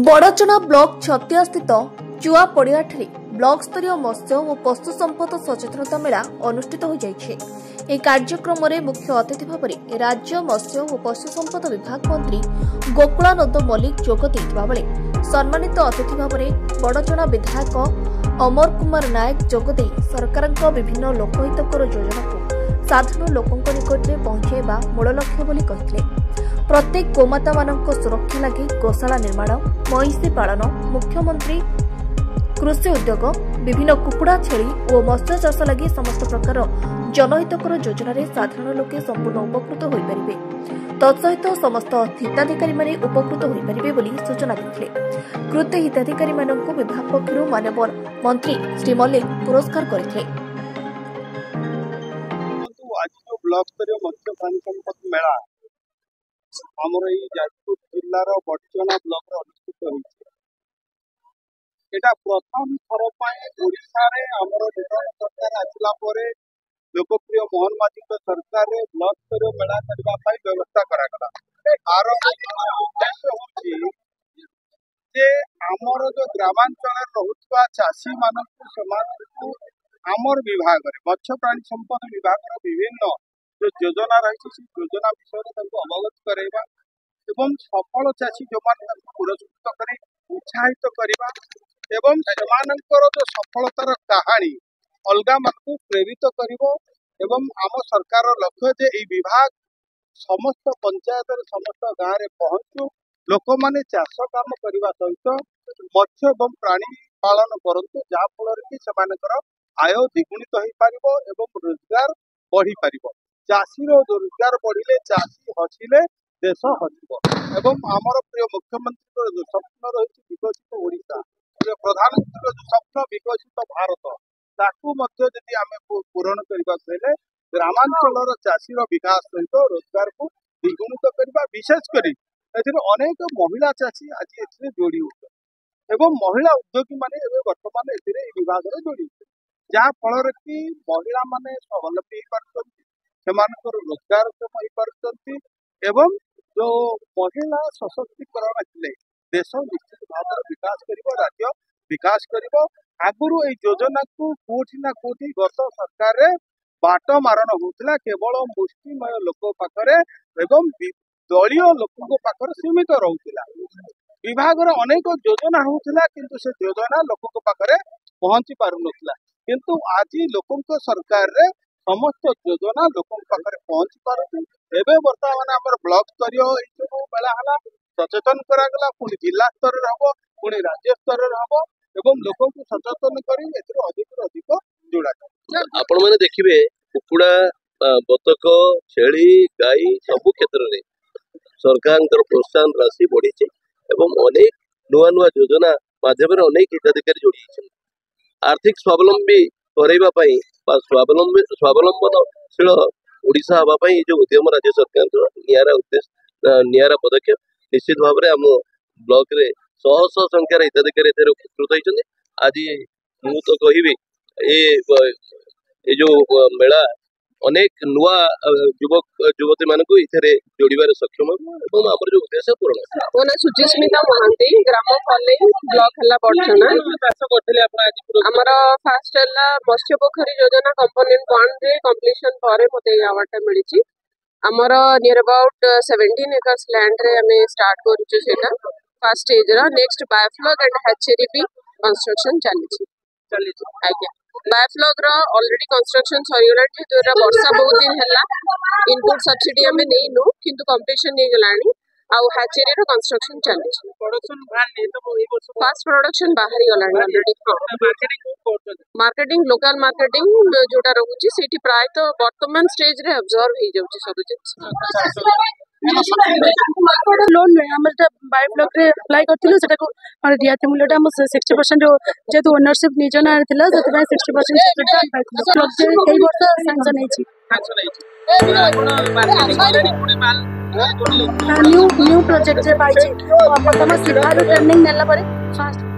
बड़चना block छतिया स्थित चुआ पड़ियाठारे ब्लॉक स्तरीय मत्स्य और पशु संपद सचेतनता मेला अनुष्ठित हो जाइछे। ए कार्यक्रम में मुख्य अतिथि भाव में राज्य मत्स्य और पशु संपद विभाग मंत्री गोकुलानंद मल्लिक जोग देइथिबा बेले सम्मानित अतिथि भाव में बड़चना विधायक अमर कुमार नायक जोग दे सरकारक विभिन्न लोकहितकर योजना को साधारण लोकों निकट में पहुंचाइबा मूल लक्ष्य बोली कहिथिले। प्रत्येक गोमाता मानक सुरक्षा लगी गोशाला निर्माण, महिषी पालन, मुख्यमंत्री कृषि उद्योग, विभिन्न कुकुड़ा छेली और मत्स्य चाष लगी समस्त प्रकार जनहितकर योजना साधारण लोके संपूर्ण उपकृत हो पारे। तत्सहित समस्त हिताधिकारी माने उपकृत हो पारे बोली सूचना देते। कृत हिताधिकारी मानक विभाग पक्षर माननीय मंत्री श्री मल्लिक पुरस्कार करते। आज जो ब्लॉक स्तरीय मत्स्य प्राणी संपद मेला आमर ये जाजपुर जिलार बड़चना ब्लॉक अनुष्ठित होता प्रथम थर ओडिशा रे आमर नूतन सरकार आसला लोकप्रिय मोहन माझी सरकार ब्लॉक स्तरीय मेला करने व्यवस्था करागला। आर उद्देश्य होमर जो ग्रामांचल रोकवा चाषी मानू आमर विभाग मत्स्य प्राणी संपद विभाग विभिन्न जो योजना रही योजना विषय अवगत करवा एवं सफल चाषी जो पुरस्कृत कर उत्साहित करवा एवं जो सफलतार कहानी अलग मानू प्रेरित कर आम सरकार लक्ष्य जे यह विभाग समस्त पंचायत समस्त गाँव में पहुंचू लोक मैंने चाष काम करने सहित मत्स्य एवं प्राणी पालन करतु जहाँफल कि आय द्विगुणित हो पार एवं रोजगार बढ़ी पार। चाषी रोजगार बढ़िले चाषी हसिले देश हसिब एवं आमर प्रिय मुख्यमंत्री जो स्वप्न रही विकसित ओडिशा प्रधानमंत्री जो स्वप्न विकसित भारत ताकू यदि आम पूरण करने ग्रामांचल चाषी विकास सहित रोजगार को द्विगुणित करने विशेषकर अनेक महिला चाषी आज जोड़ी होती महिला उद्योगी माने वर्तमान विभाग में जोड़ी जहाँ फल कि महिला माने स्वावलंबी हो रोजगार एवं जो महिला सशक्तिकरण हेले देश निश्चित भाव विकास कर राज्य विकास कर आगुरी ये योजना को कोठी ना कोठी गत सरकार बाट मारण होता केवल मुष्टिमय लोक पाखरे एवं दलीय लोक पाखरे सीमित रोला। विभाग अनेक योजना होता किंतु से योजना लोक पाखरे पहुंची पार नथिला किंतु आज लोक सरकार रे समस्त योजना लोक पाखरे पहुंची पारुछि। एबे वर्तमान आमर ब्लॉक स्तरीय मेला हला सचेतन करागला पुणी जिला स्तर रे हबो पुणी राज्य स्तर रे हबो एवं लोक को सचेतन करी एतिर अधिक अधिक जोड़ा आपण माने देखिबे कुकुड़ा बतक छेली गाई सब क्षेत्र रे सरकार प्रोत्साहन राशि बढ़ी एवं अनेक नुआ नुआ योजना माध्यम अनेक हिताधिकारी जोड़ी आर्थिक स्वावलंबी करने स्वावलंबनशील ओडिशा हाँवाई जो उद्यम राज्य सरकार निरा उद्देश्य निरा पदक्षेप निश्चित भाव में आम ब्लॉक रे शह शह संख्यार हिताधिकारी उपकृत होती। आज मु तो कहि जो मेला अनेक नुआ युवक युवती मानक इथे जोड़बार सक्षम और आम जो उद्देश्य पूर्ण मो ना सुचिस्मिता महांती ग्राम फले ब्लॉक है बड़चना आमर फास्ट है मत्स्य पोखरी योजना कंपोनेंट 1 रे कंप्लीशन पर मते अवार्ड मिली आमर नियर अबाउट 17 एकर्स लैंड रे हमें स्टार्ट करूछु सेटा फर्स्ट स्टेज रा नेक्स्ट बायोफ्लॉग एंड हैचरी भी कंस्ट्रक्शन चली आज्ञा बायोफ्लॉग रा ऑलरेडी कंस्ट्रक्शन सरीगला जेतु वर्षा बहुत दिन हैला इनपुट सब्सिडी हमें नहीं नु किंतु कंप्लीशन नहीं गलानी आउ हैचरी रो कंस्ट्रक्शन चली प्रोडक्शन बाहर नहीं तो ई वर्ष फास्ट प्रोडक्शन बाहर गलानी ऑलरेडी मार्केटिंग लोकल मार्केटिंग जोटा रहउची सेठी प्राय तो वर्तमान स्टेज रे ऑब्जर्व हो जाउची सब जिनिस लोन बायोब्लॉक रे अप्लाई करथिलु सेटा को रियायत मूल्यटा हम 60% जेतु ओनरशिप निज ना थिला सेति 60% सब्सिडी पाइथिलु एई वर्ष सैंक्शन हेछि न्यू प्रोजेक्ट रे पाइछि प्रथम सीधा ट्रेनिंग नेला परे फास्ट